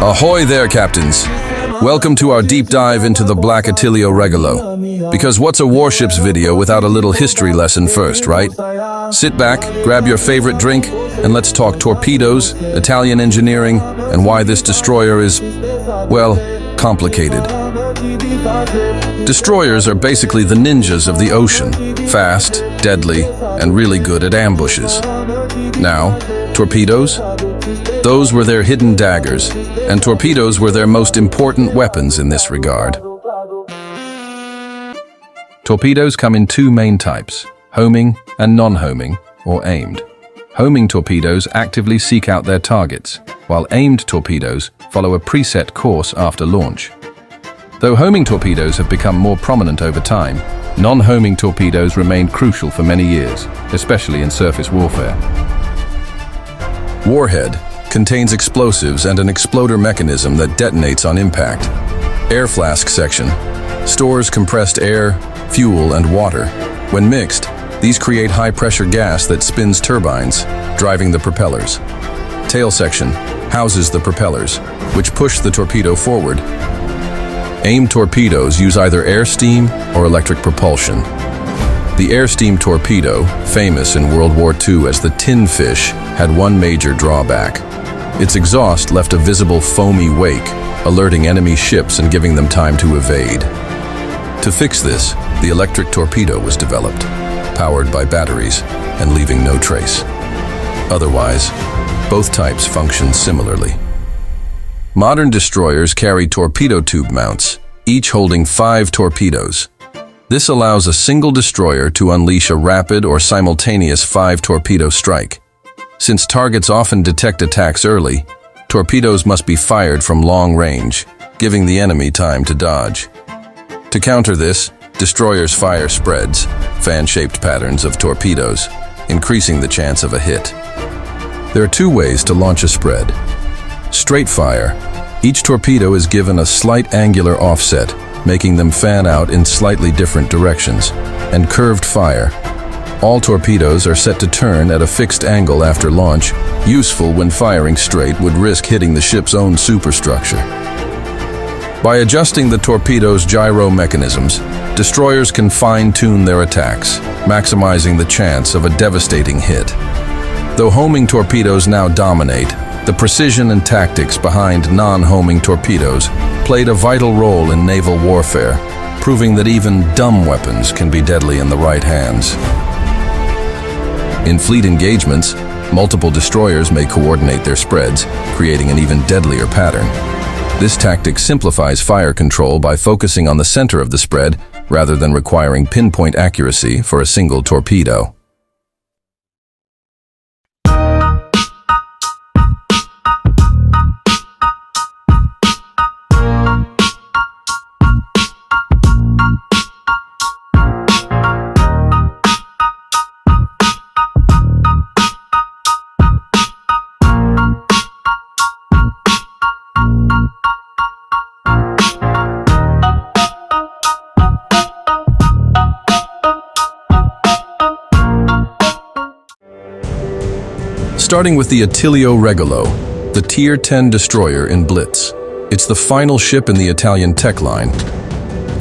Ahoy there, captains! Welcome to our deep dive into the Black Attilio Regolo. Because what's a warships video without a little history lesson first, right? Sit back, grab your favorite drink, and let's talk torpedoes, Italian engineering, and why this destroyer is, well, complicated. Destroyers are basically the ninjas of the ocean, fast, deadly, and really good at ambushes. Now, torpedoes? Those were their hidden daggers, and torpedoes were their most important weapons in this regard. Torpedoes come in two main types, homing and non-homing, or aimed. Homing torpedoes actively seek out their targets, while aimed torpedoes follow a preset course after launch. Though homing torpedoes have become more prominent over time, non-homing torpedoes remained crucial for many years, especially in surface warfare. Warhead contains explosives and an exploder mechanism that detonates on impact. Air flask section stores compressed air, fuel, and water. When mixed, these create high-pressure gas that spins turbines, driving the propellers. Tail section houses the propellers, which push the torpedo forward. Aimed torpedoes use either air steam or electric propulsion. The air steam torpedo, famous in World War II as the tin fish, had one major drawback. Its exhaust left a visible foamy wake, alerting enemy ships and giving them time to evade. To fix this, the electric torpedo was developed, powered by batteries and leaving no trace. Otherwise, both types function similarly. Modern destroyers carry torpedo tube mounts, each holding 5 torpedoes. This allows a single destroyer to unleash a rapid or simultaneous 5-torpedo strike. Since targets often detect attacks early, torpedoes must be fired from long range, giving the enemy time to dodge. To counter this, destroyers fire spreads, fan-shaped patterns of torpedoes, increasing the chance of a hit. There are 2 ways to launch a spread. Straight fire. Each torpedo is given a slight angular offset, making them fan out in slightly different directions, and curved fire. All torpedoes are set to turn at a fixed angle after launch, useful when firing straight would risk hitting the ship's own superstructure. By adjusting the torpedo's gyro mechanisms, destroyers can fine-tune their attacks, maximizing the chance of a devastating hit. Though homing torpedoes now dominate, the precision and tactics behind non-homing torpedoes played a vital role in naval warfare, proving that even dumb weapons can be deadly in the right hands. In fleet engagements, multiple destroyers may coordinate their spreads, creating an even deadlier pattern. This tactic simplifies fire control by focusing on the center of the spread rather than requiring pinpoint accuracy for a single torpedo. Starting with the Attilio Regolo, the Tier 10 destroyer in Blitz. It's the final ship in the Italian tech line.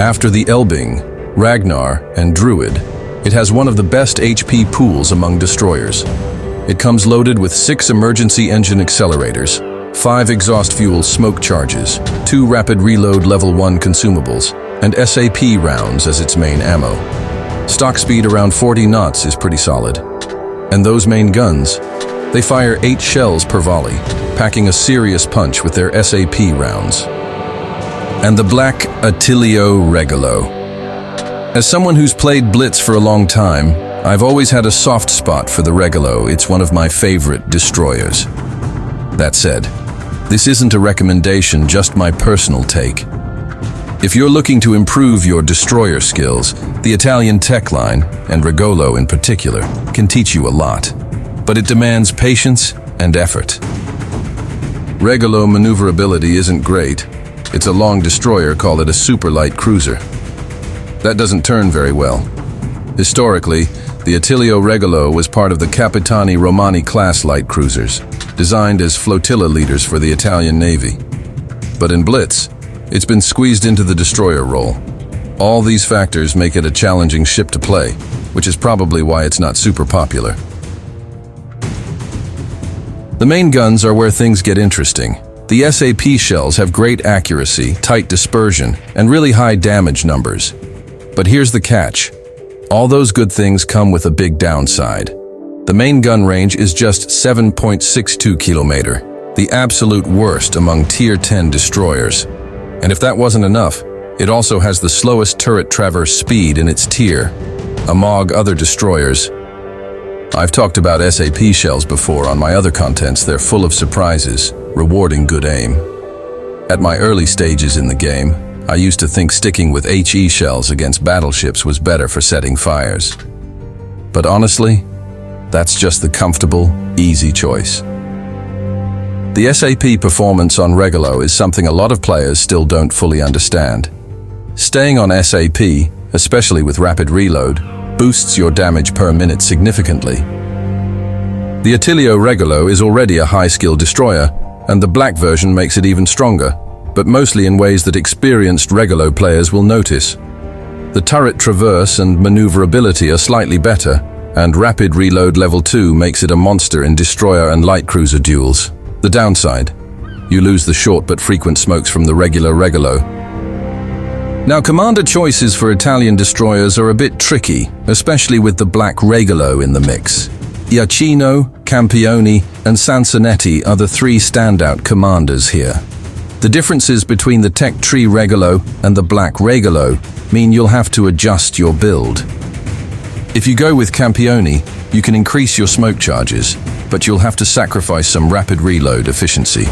After the Elbing, Ragnar, and Druid, it has one of the best HP pools among destroyers. It comes loaded with 6 emergency engine accelerators, 5 exhaust fuel smoke charges, 2 rapid reload level 1 consumables, and SAP rounds as its main ammo. Stock speed around 40 knots is pretty solid. And those main guns? They fire 8 shells per volley, packing a serious punch with their SAP rounds. And the Black Attilio Regolo. As someone who's played Blitz for a long time, I've always had a soft spot for the Regolo. It's one of my favorite destroyers. That said, this isn't a recommendation, just my personal take. If you're looking to improve your destroyer skills, the Italian tech line, and Regolo in particular, can teach you a lot. But it demands patience and effort. Regolo maneuverability isn't great. It's a long destroyer, call it a super light cruiser. That doesn't turn very well. Historically, the Attilio Regolo was part of the Capitani Romani class light cruisers, designed as flotilla leaders for the Italian Navy. but in Blitz, it's been squeezed into the destroyer role. All these factors make it a challenging ship to play, which is probably why it's not super popular. The main guns are where things get interesting. The SAP shells have great accuracy, tight dispersion, and really high damage numbers. But here's the catch. All those good things come with a big downside. The main gun range is just 7.62 km, the absolute worst among Tier 10 destroyers. And if that wasn't enough, it also has the slowest turret traverse speed in its tier, among other destroyers. I've talked about SAP shells before on my other contents. They're full of surprises, rewarding good aim. At my early stages in the game, I used to think sticking with HE shells against battleships was better for setting fires. But honestly, that's just the comfortable, easy choice. The SAP performance on Regolo is something a lot of players still don't fully understand. Staying on SAP, especially with rapid reload, boosts your damage per minute significantly. The Attilio Regolo is already a high-skill destroyer, and the black version makes it even stronger, but mostly in ways that experienced Regolo players will notice. The turret traverse and maneuverability are slightly better, and rapid reload level 2 makes it a monster in destroyer and light cruiser duels. The downside: you lose the short but frequent smokes from the regular Regolo. Now, commander choices for Italian destroyers are a bit tricky, especially with the Black Regolo in the mix. Iachino, Campione, and Sansonetti are the three standout commanders here. The differences between the Tech Tree Regolo and the Black Regolo mean you'll have to adjust your build. If you go with Campione, you can increase your smoke charges, but you'll have to sacrifice some rapid reload efficiency.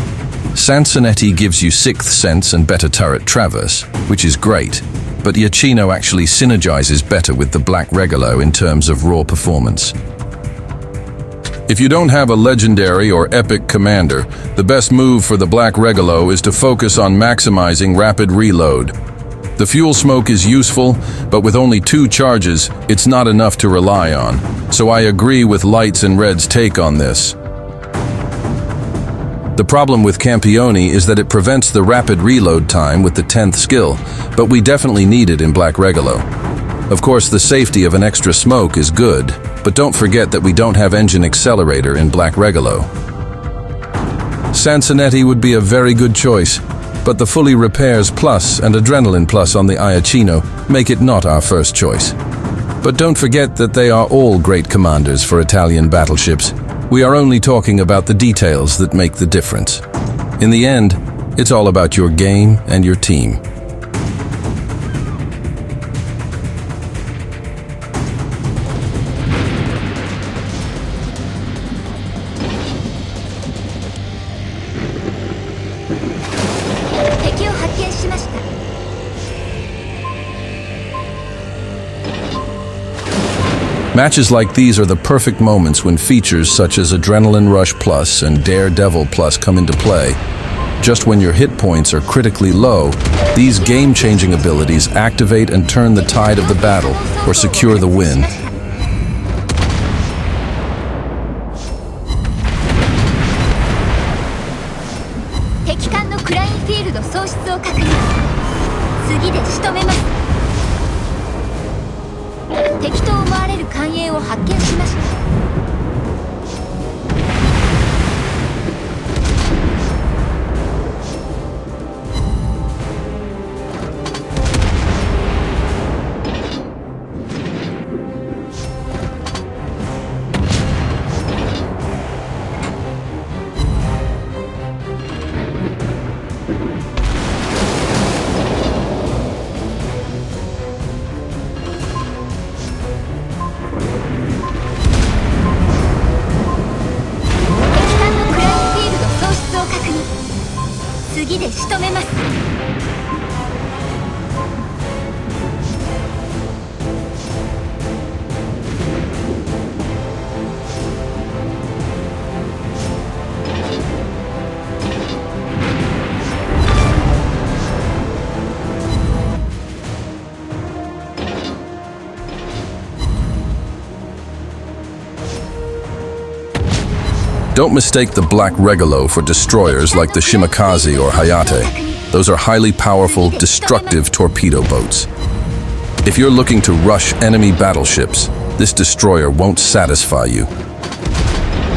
Sansonetti gives you 6th sense and better turret traverse, which is great, but Iachino actually synergizes better with the Black Regolo in terms of raw performance. If you don't have a legendary or epic commander, the best move for the Black Regolo is to focus on maximizing rapid reload. The fuel smoke is useful, but with only 2 charges, it's not enough to rely on, so I agree with Lights and Red's take on this. The problem with Campione is that it prevents the rapid reload time with the 10th skill, but we definitely need it in Black Regolo. Of course, the safety of an extra smoke is good, but don't forget that we don't have engine accelerator in Black Regolo. Sansonetti would be a very good choice, but the fully repairs plus and adrenaline plus on the Iachino make it not our first choice. But don't forget that they are all great commanders for Italian battleships. We are only talking about the details that make the difference. In the end, it's all about your game and your team. Matches like these are the perfect moments when features such as Adrenaline Rush Plus and Daredevil Plus come into play. Just when your hit points are critically low, these game-changing abilities activate and turn the tide of the battle or secure the win. Don't mistake the Black Regolo for destroyers like the Shimakaze or Hayate. Those are highly powerful, destructive torpedo boats. If you're looking to rush enemy battleships, this destroyer won't satisfy you.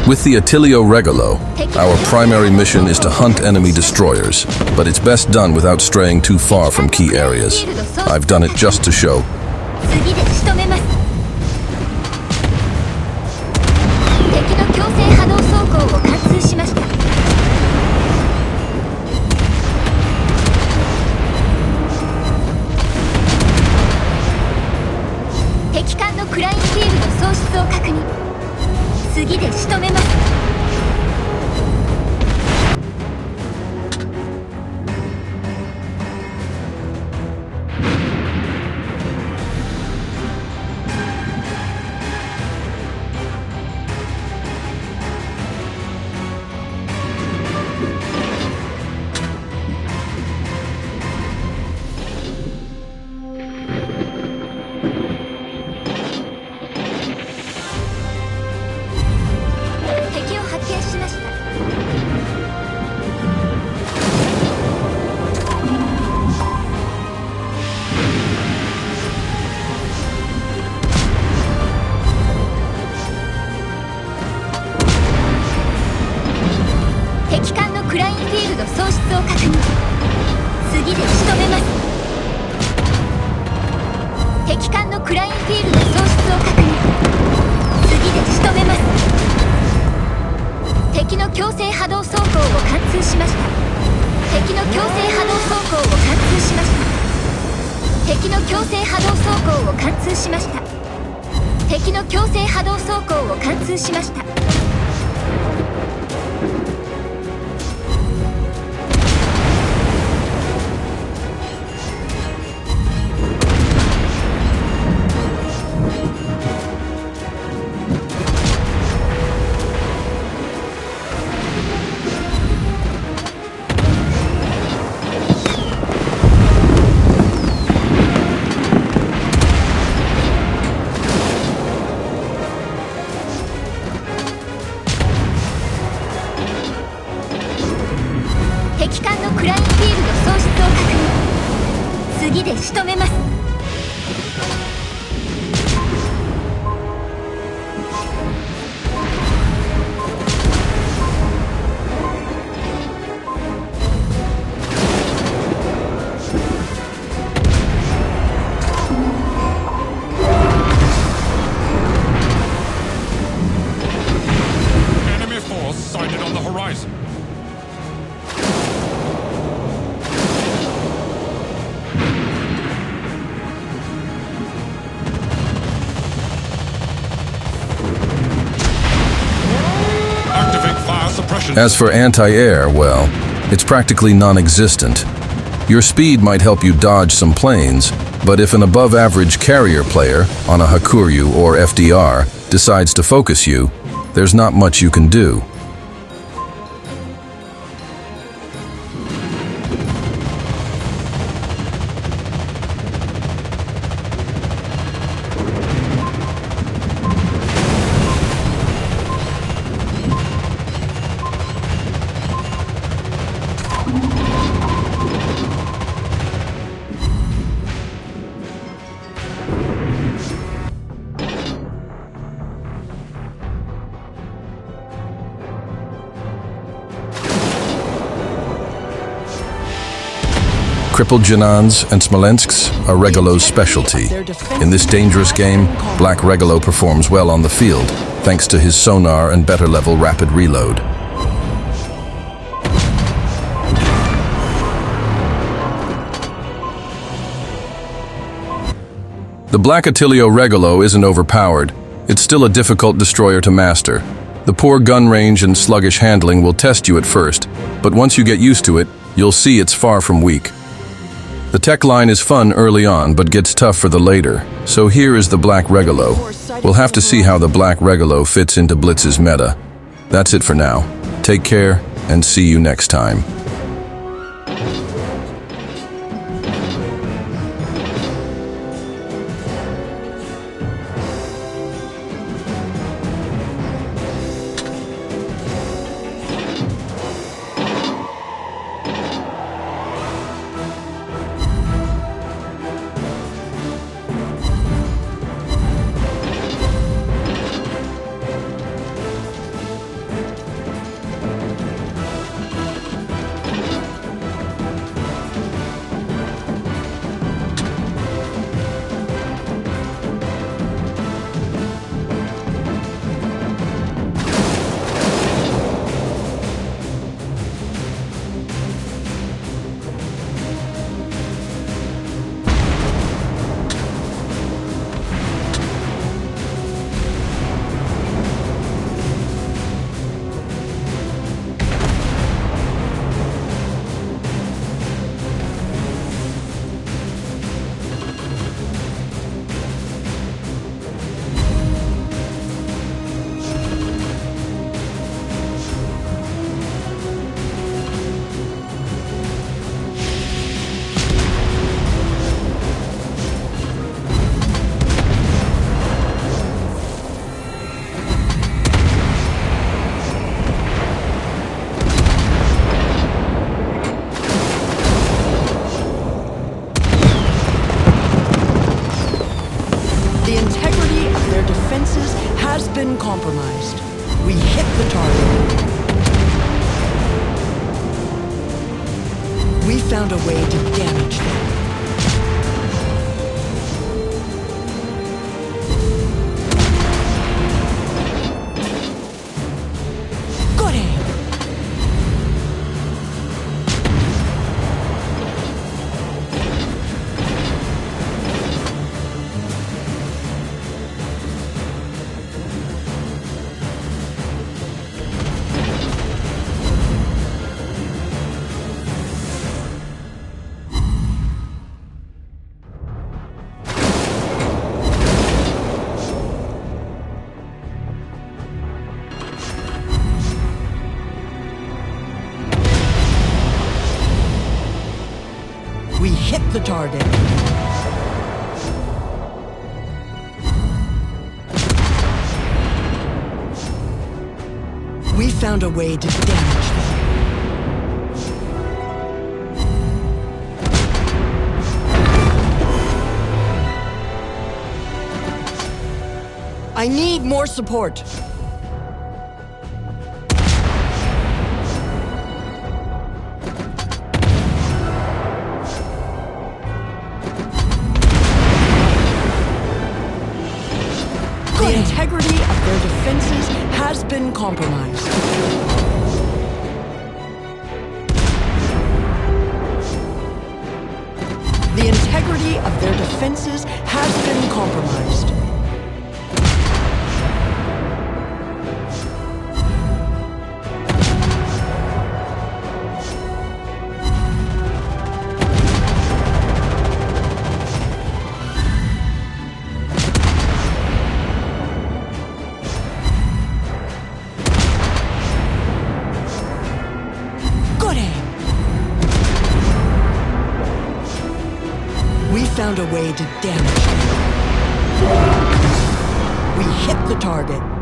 With the Attilio Regolo, our primary mission is to hunt enemy destroyers, but it's best done without straying too far from key areas. I've done it just to show. 次で仕留めます。敵の強制波動走行を貫通しました。敵艦のクラインフィールド喪失を確認。次で仕留めます。敵を発見しました。敵艦のクラインフィールド喪失を確認。次で仕留めます。敵艦のクラインフィールド喪失を確認。次で仕留めます。敵の強制波動走行を貫通しました。敵の強制波動走行を貫通しました。敵の強制波動走行を貫通しました。敵の強制波動走行を貫通しました。敵艦のクラインフィールド喪失を確認。次で仕留めます。Enemy force sighted on the horizon. Activate fire suppression. As for anti-air, well, it's practically non-existent. Your speed might help you dodge some planes, but if an above-average carrier player on a Hakuryu or FDR decides to focus you, there's not much you can do. Crippled Janans and Smolensks are Regolo's specialty. In this dangerous game, Black Regolo performs well on the field, thanks to his sonar and better level rapid reload. The Black Attilio Regolo isn't overpowered. It's still a difficult destroyer to master. The poor gun range and sluggish handling will test you at first, but once you get used to it, you'll see it's far from weak. The tech line is fun early on, but gets tough for the later. So here is the Black Regolo. We'll have to see how the Black Regolo fits into Blitz's meta. That's it for now. Take care, and see you next time. compromised. We hit the target. We found a way to damage them. Good aim. We hit the target. We found a way to damage them. I need more support. The integrity of their defenses has been compromised. The integrity of their defenses has been compromised. We found a way to damage them. We hit the target.